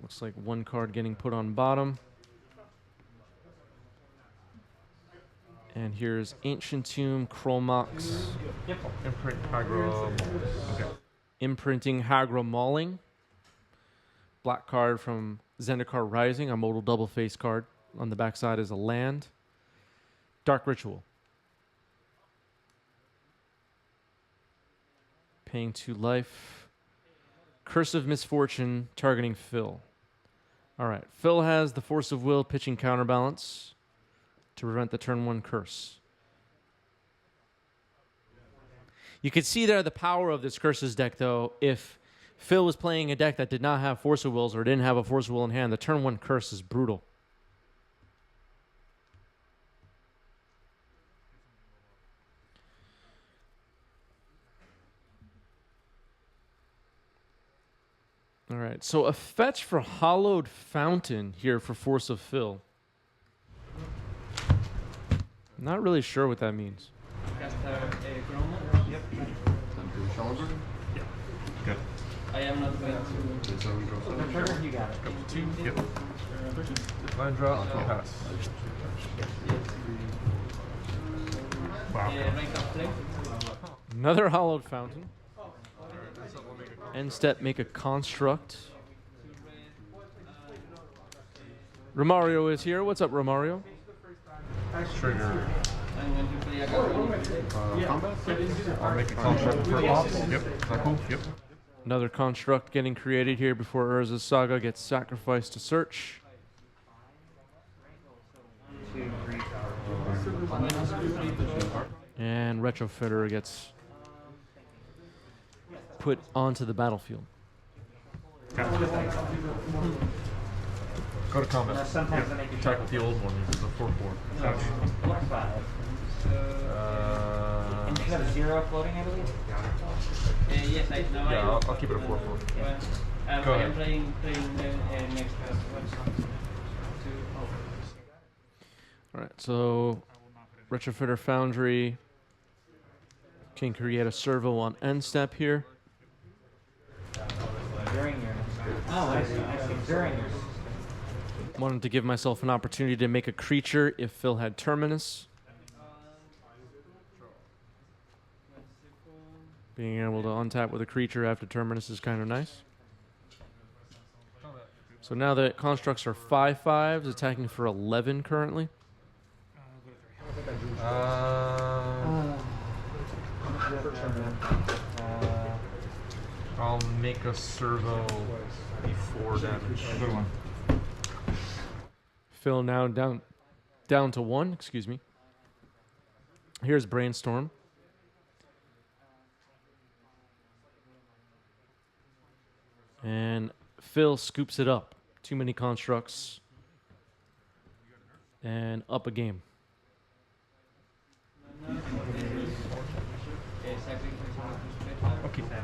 Looks like one card getting put on bottom. And here's Ancient Tomb, Chromox. Yep. Imprint Hagro. Okay. Imprinting Hagra Mauling. Black card from Zendikar Rising, a modal double face card. On the backside is a land. Dark Ritual. Paying 2 life. Curse of Misfortune, targeting Phil. All right. Phil has the Force of Will, pitching Counterbalance to prevent the turn 1 curse. You could see there the power of this Curses deck, though. If Phil was playing a deck that did not have Force of Wills or didn't have a Force of Will in hand, the turn 1 curse is brutal. All right, so a fetch for Hallowed Fountain here for Force of Phil. Not really sure what that means. Yep. Good. I am not going to. You got it. Go for 2. Yep. Land draw. I'll pass. Wow. Another Hallowed Fountain. End step, make a construct. Romario is here. What's up, Romario? Trigger. I'm going to play a Combat. I'll make a construct for off. Yep. Is that cool? Yep. Another construct getting created here before Urza's Saga gets sacrificed to search. And Retrofitter gets put onto the battlefield. Go to combat. Sometimes Yep. I make a Attack with the old one. It's a 4/4. And you have a 0 floating, I believe? Yes, I know. Yeah, I'll keep it a 4/4. Go I ahead. am playing next turn. All right, so Retrofitter Foundry can create a servo on end step here. During your next turn. Oh, I see. During your. Wanted to give myself an opportunity to make a creature if Phil had Terminus. Being able to untap with a creature after Terminus is kind of nice. So now the constructs are 5/5s, attacking for 11 currently. I'll make a servo before damage. Good one. Phil now down to 1, excuse me. Here's Brainstorm. And Phil scoops it up. Too many constructs. And up a game. I'll keep that.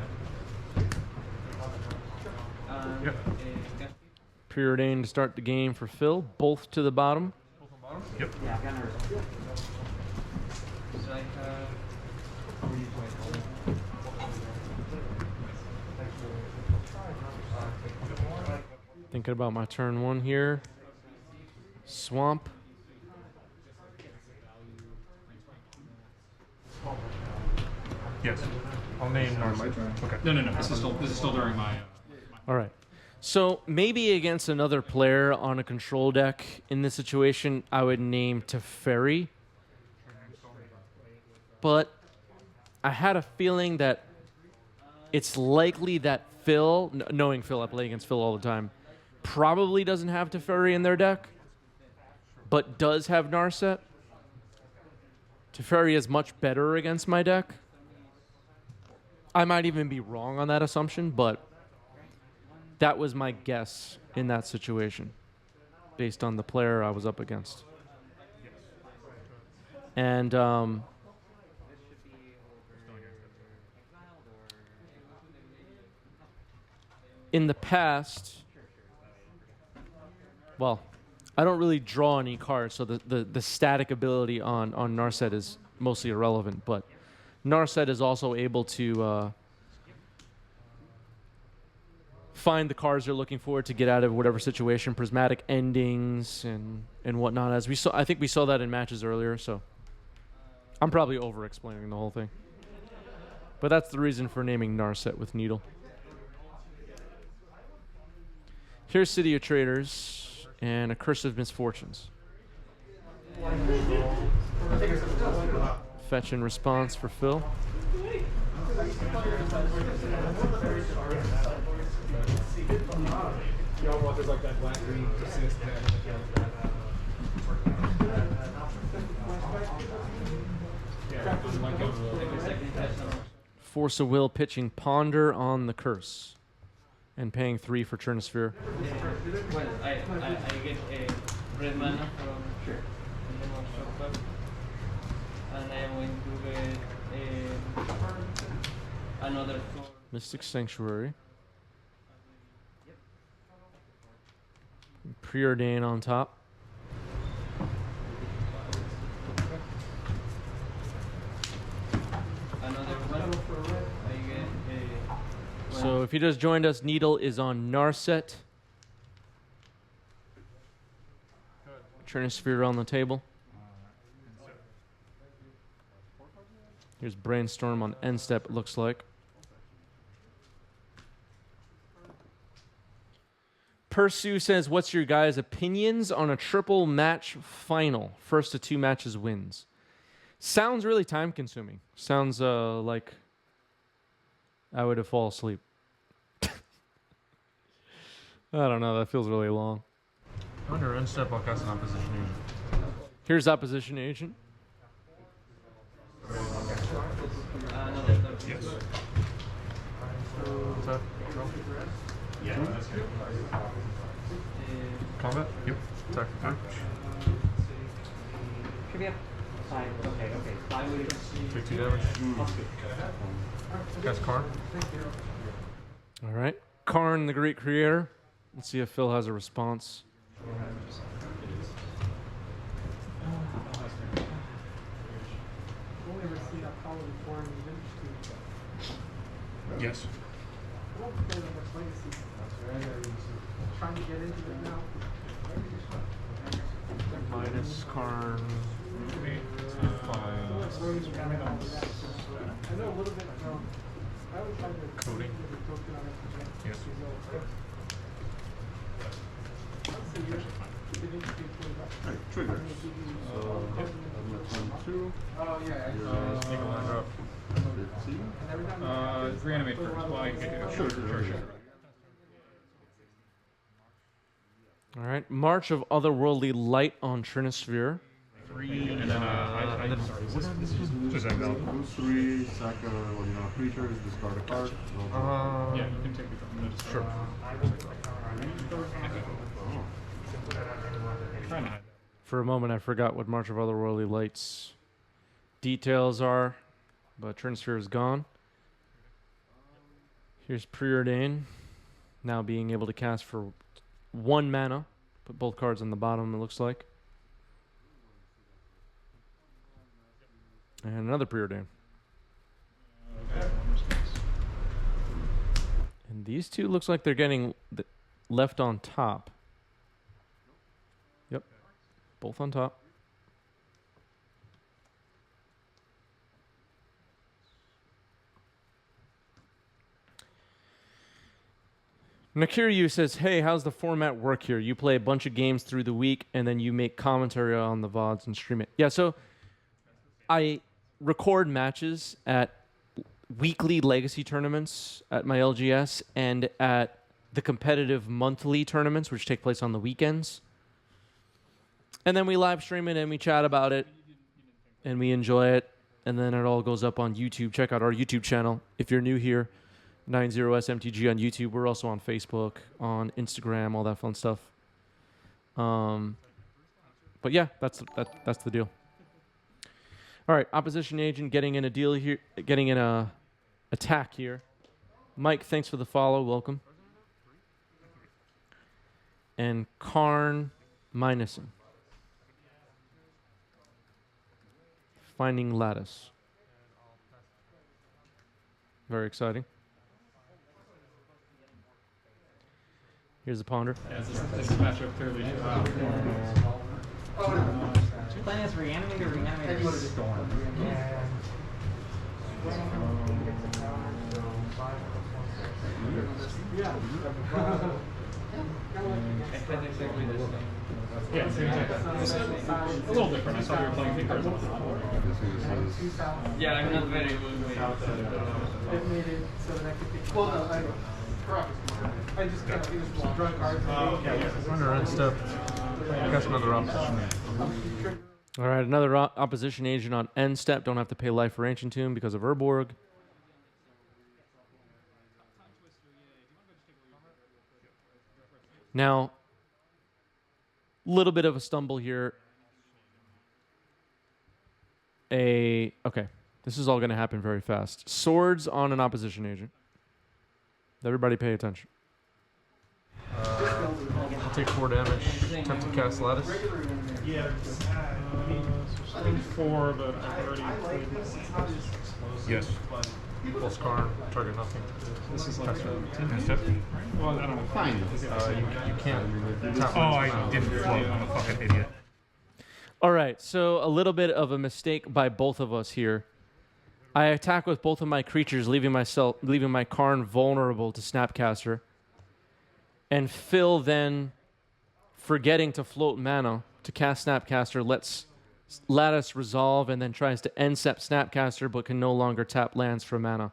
Yep. Preordained to start the game for Phil. Both to the bottom. Yep. Yeah, Gunners. So I have. Thinking about my turn 1 here. Swamp. Yes. I'll name Narset. Okay. No. This is still during my. All right. So maybe against another player on a control deck in this situation, I would name Teferi. But I had a feeling that it's likely that Phil, knowing Phil, I play against Phil all the time, probably doesn't have Teferi in their deck, but does have Narset. Teferi is much better against my deck. I might even be wrong on that assumption, but that was my guess in that situation based on the player I was up against. And in the past, well, I don't really draw any cards, so the static ability on Narset is mostly irrelevant, but Narset is also able to find the cards they're looking for to get out of whatever situation, prismatic endings and whatnot. As we saw, I think we saw that in matches earlier. So I'm probably over-explaining the whole thing, but that's the reason for naming Narset with Needle. Here's City of Traders and a Curse of Misfortunes. Fetch and response for Phil. Force of Will pitching Ponder on the Curse and paying 3 for Churnosphere. Well, I get a red mana from shop, and I am going to get another 4. Mystic Sanctuary. Preordain on top. Another one. I get a. So if you just joined us, Needle is on Narset. Churnosphere on the table. Here's Brainstorm on end step, it looks like. Pursue says, what's your guys' opinions on a triple match final? First of 2 matches wins. Sounds really time consuming. Sounds like I would have fallen asleep. I don't know, that feels really long. Under end step, I'll cast an opposition agent. Here's Opposition Agent. Another 4. Yes. What's that? Combat? Yep. Attack for 3. Trivia. 5. Okay. 5 will Take 2 damage. Cast Karn. All right. Karn, the Great Creator. Let's see if Phil has a response. Yes. Minus Karn. 5. Coding. Yes. Trigger. So, turn 2. Sneak a line drop. 15. Reanimate first. Well, I can get Sure. All right. March of Otherworldly Light on Trinosphere. 3. And then, just exile. Lose 3, sack creatures, discard a card. Yeah, you can take it. Sure. Trying to hide that. For a moment, I forgot what March of Otherworldly Light's details are, but Trinosphere is gone. Here's Preordain, now being able to cast for 1 mana. Put both cards on the bottom, it looks like. And another Preordain. And these two looks like they're getting left on top. Yep, both on top. Nakiryu says, hey, how's the format work here? You play a bunch of games through the week, and then you make commentary on the VODs and stream it. Yeah, so I record matches at weekly legacy tournaments at my LGS and at the competitive monthly tournaments, which take place on the weekends. And then we live stream it, and we chat about it, and we enjoy it, and then it all goes up on YouTube. Check out our YouTube channel if you're new here. 90SMTG on YouTube. We're also on Facebook, on Instagram, all that fun stuff. But yeah, that's the deal. All right, Opposition Agent getting in a deal here, getting in a attack here. Mike, thanks for the follow. Welcome. And Karn minusing. Finding Lattice. Very exciting. Here's the ponder. Yeah, this matchup clearly. Playing as Reanimator, Reanimator Storm. Yeah, same thing. It's a little different. I saw you were playing big cards. Yeah, I'm not very Under end step. Cast another opposition. All right, another opposition agent on end step. Don't have to pay life for Ancient Tomb because of Urborg. Now, little bit of a stumble here. Okay, this is all going to happen very fast. Swords on an opposition agent. Everybody pay attention. I'll take 4 damage. Attempt to cast Lattice. So 4, but I've already played. Yes. Plus Karn. Target nothing. This is like a End step. well, I don't know. Fine. You can't tap Oh, lands I from didn't that. float. I'm a fucking idiot. All right, so a little bit of a mistake by both of us here. I attack with both of my creatures, leaving my Karn vulnerable to Snapcaster. And Phil then, forgetting to float mana to cast Snapcaster, lets Lattice resolve and then tries to end step Snapcaster, but can no longer tap lands for mana.